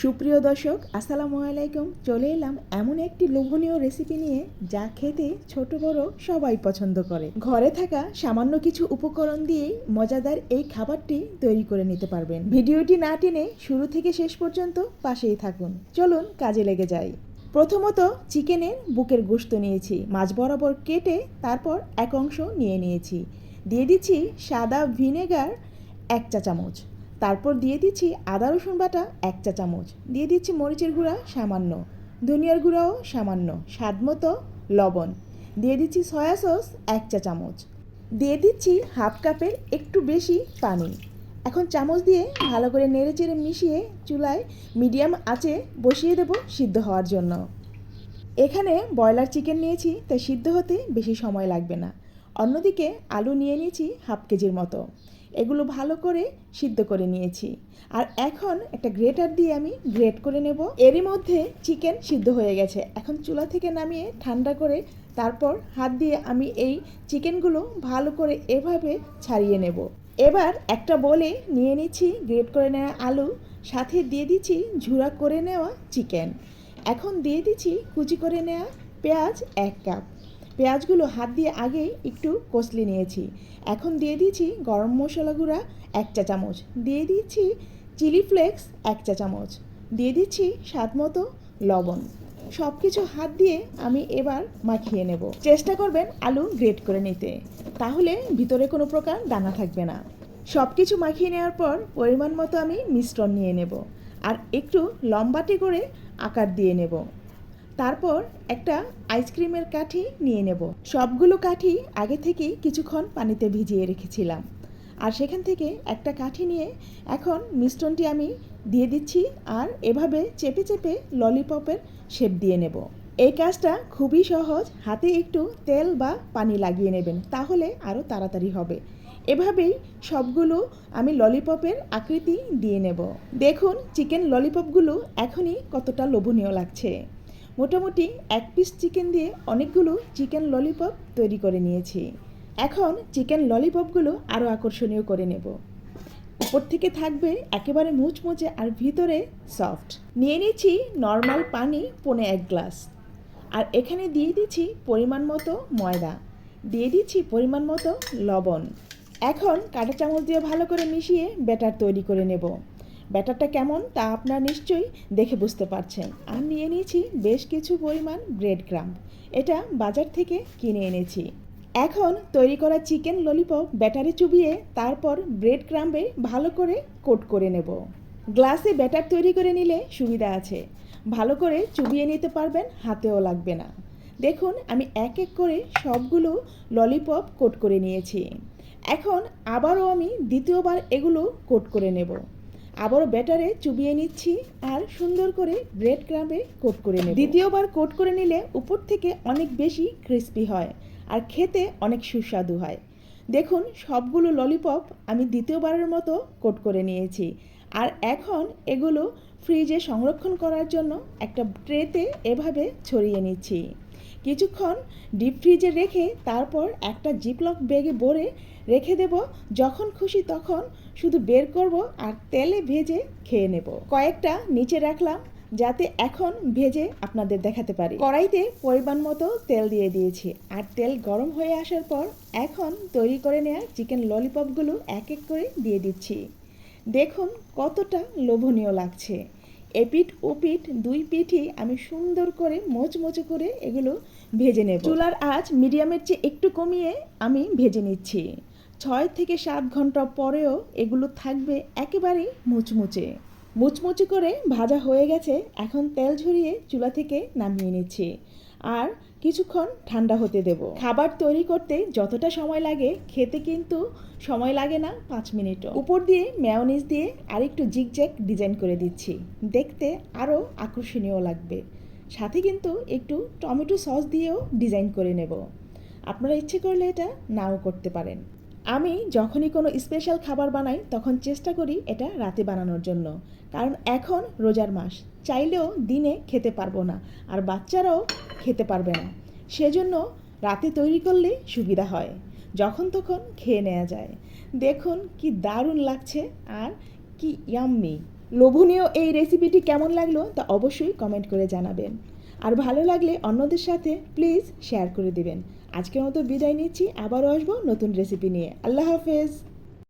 সুপ্রিয় দর্শক, আসসালামু আলাইকুম। চলে এলাম এমন একটি লোভনীয় রেসিপি নিয়ে যা খেতে ছোট বড় সবাই পছন্দ করে। ঘরে থাকা সামান্য কিছু উপকরণ দিয়েই মজাদার এই খাবারটি তৈরি করে নিতে পারবেন। ভিডিওটি না টেনে শুরু থেকে শেষ পর্যন্ত পাশেই থাকুন। চলুন কাজে লেগে যাই। প্রথমত চিকেনের বুকের গোশত নিয়েছি, মাছ বরাবর কেটে তারপর এক অংশ নিয়ে নিয়েছি। দিয়ে দিচ্ছি সাদা ভিনেগার 1 চা চামচ, তারপর দিয়ে দিচ্ছি আদা রসুন বাটা 1 চা চামচ, দিয়ে দিচ্ছি মরিচের গুঁড়া সামান্য, ধনিয়ার গুঁড়াও সামান্য, স্বাদমতো লবণ, দিয়ে দিচ্ছি সয়া সস 1 চা চামচ, দিয়ে দিচ্ছি হাফ কাপের একটু বেশি পানি। এখন চামচ দিয়ে ভালো করে নেড়েচেড়ে মিশিয়ে চুলায় মিডিয়াম আঁচে বসিয়ে দেব সিদ্ধ হওয়ার জন্য। এখানে ব্রয়লার চিকেন নিয়েছি, তাই সিদ্ধ হতে বেশি সময় লাগবে না। অন্যদিকে আলু নিয়ে নিয়েছি হাফ কেজির মতো, এগুলো ভালো করে সিদ্ধ করে নিয়েছি। আর এখন একটা গ্রেটার দিয়ে আমি গ্রেট করে নেব। এরই মধ্যে চিকেন সিদ্ধ হয়ে গেছে। এখন চুলা থেকে নামিয়ে ঠান্ডা করে তারপর হাত দিয়ে আমি এই চিকেনগুলো ভালো করে এভাবে ছাড়িয়ে নেব। এবার একটা বলে নিয়ে নিচ্ছি গ্রেট করে নেওয়া আলু, সাথে দিয়ে দিচ্ছি ঝুরা করে নেওয়া চিকেন। এখন দিয়ে দিচ্ছি কুচি করে নেওয়া পেঁয়াজ 1 কাপ। পেঁয়াজগুলো হাত দিয়ে আগেই একটু কষলে নিয়েছি। এখন দিয়ে দিচ্ছি গরম মশলা গুঁড়া 1 চা চামচ, দিয়ে দিচ্ছি চিলি ফ্লেক্স 1 চা চামচ, দিয়ে দিচ্ছি স্বাদমতো লবণ। সব কিছু হাত দিয়ে আমি এবার মাখিয়ে নেব। চেষ্টা করবেন আলু গ্রেট করে নিতে, তাহলে ভিতরে কোনো প্রকার দানা থাকবে না। সব কিছু মাখিয়ে নেওয়ার পর পরিমাণ মতো আমি মিশ্রণ নিয়ে নেব আর একটু লম্বাটে করে আকার দিয়ে নেব। তারপর একটা আইসক্রিমের কাঠি নিয়ে নেব। সবগুলো কাঠি আগে থেকেই কিছুক্ষণ পানিতে ভিজিয়ে রেখেছিলাম, আর সেখান থেকে একটা কাঠি নিয়ে এখন মিশ্রণটি আমি দিয়ে দিচ্ছি আর এভাবে চেপে চেপে ললিপপের শেপ দিয়ে নেব। এই কাজটা খুবই সহজ, হাতে একটু তেল বা পানি লাগিয়ে নেবেন, তাহলে আরও তাড়াতাড়ি হবে। এভাবেই সবগুলো আমি ললিপপের আকৃতি দিয়ে নেব। দেখুন চিকেন ললিপপগুলো এখনই কতটা লোভনীয় লাগছে। মোটামুটি 1 পিস চিকেন দিয়ে অনেকগুলো চিকেন ললিপপ তৈরি করে নিয়েছি। এখন চিকেন ললিপপগুলো আরও আকর্ষণীয় করে নেব। উপর থেকে থাকবে একেবারে মুচমুচে আর ভিতরে সফট। নিয়ে নিচ্ছি নর্মাল পানি 1.5 গ্লাস, আর এখানে দিয়ে দিচ্ছি পরিমাণ মতো ময়দা, দিয়ে দিচ্ছি পরিমাণ মতো লবণ। এখন কাঁটা চামচ দিয়ে ভালো করে মিশিয়ে ব্যাটার তৈরি করে নেব। ব্যাটারটা কেমন তা আপনারা নিশ্চয়ই দেখে বুঝতে পারছেন। আর নিয়ে নিয়েছি বেশ কিছু পরিমাণ ব্রেড ক্রাম্ব, এটা বাজার থেকে কিনে এনেছি। এখন তৈরি করা চিকেন ললিপপ ব্যাটারে চুবিয়ে তারপর ব্রেড ক্রাম্বে ভালো করে কোট করে নেব। গ্লাসে ব্যাটার তৈরি করে নিলে সুবিধা আছে, ভালো করে চুবিয়ে নিতে পারবেন, হাতেও লাগবে না। দেখুন আমি এক এক করে সবগুলো ললিপপ কোট করে নিয়েছি। এখন আবারও আমি দ্বিতীয়বার এগুলো কোট করে নেব। আবারও ব্যাটারে চুবিয়ে নিচ্ছি আর সুন্দর করে ব্রেড ক্রাম্বে কোট করে নেব। দ্বিতীয়বার কোট করে নিলে উপর থেকে অনেক বেশি ক্রিস্পি হয় আর খেতে অনেক সুস্বাদু হয়। দেখুন সবগুলো ললিপপ আমি দ্বিতীয়বারের মতো কোট করে নিয়েছি। আর এখন এগুলো ফ্রিজে সংরক্ষণ করার জন্য একটা ট্রেতে এভাবে ছড়িয়ে নিচ্ছি। কিছুক্ষণ ডিপ ফ্রিজে রেখে তারপর একটা জিপলক ব্যাগে ভরে রেখে দেব। যখন খুশি তখন শুধু বের করব আর তেলে ভেজে খেয়ে নেব। কয়েকটা নিচে রাখলাম যাতে এখন ভেজে আপনাদের দেখাতে পারি। কড়াইতে পরিমাণ মতো তেল দিয়ে দিয়েছি, আর তেল গরম হয়ে আসার পর এখন তৈরি করে নেওয়া চিকেন ললিপপগুলো এক এক করে দিয়ে দিচ্ছি। দেখুন কতটা লোভনীয় লাগছে। এপিঠ ওপিঠ 2 পিঠই আমি সুন্দর করে মোচমোচে করে এগুলো ভেজে নেব। চুলার আঁচ মিডিয়ামের চেয়ে একটু কমিয়ে আমি ভেজে নিচ্ছি। 6 থেকে 7 ঘন্টা পরেও এগুলো থাকবে একেবারেই মুচমুচে। মুচমুচে করে ভাজা হয়ে গেছে। এখন তেল ঝরিয়ে চুলা থেকে নামিয়ে নিচ্ছি আর কিছুক্ষণ ঠান্ডা হতে দেব। খাবার তৈরি করতে যতটা সময় লাগে খেতে কিন্তু সময় লাগে না 5 মিনিটও। উপর দিয়ে মেয়োনিজ দিয়ে আর একটু জিগজ্যাগ ডিজাইন করে দিচ্ছি, দেখতে আরও আকর্ষণীয় লাগবে। সাথে কিন্তু একটু টমেটো সস দিয়েও ডিজাইন করে নেব। আপনারা ইচ্ছে করলে এটা নাও করতে পারেন। আমি যখনই কোনো স্পেশাল খাবার বানাই তখন চেষ্টা করি এটা রাতে বানানোর জন্য, কারণ এখন রোজার মাস, চাইলেও দিনে খেতে পারবো না আর বাচ্চারাও খেতে পারবে না। সেজন্য রাতে তৈরি করলে সুবিধা হয়, যখন তখন খেয়ে নেওয়া যায়। দেখুন কি দারুণ লাগছে আর কি ইয়াম্মি। লোভনীয় এই রেসিপিটি কেমন লাগলো তা অবশ্যই কমেন্ট করে জানাবেন। আর ভালো লাগলে অন্যদের সাথে প্লিজ শেয়ার করে দিবেন। আজকের মতো বিদায় নিচ্ছি, আবারও আসবো নতুন রেসিপি নিয়ে। আল্লাহ হাফেজ।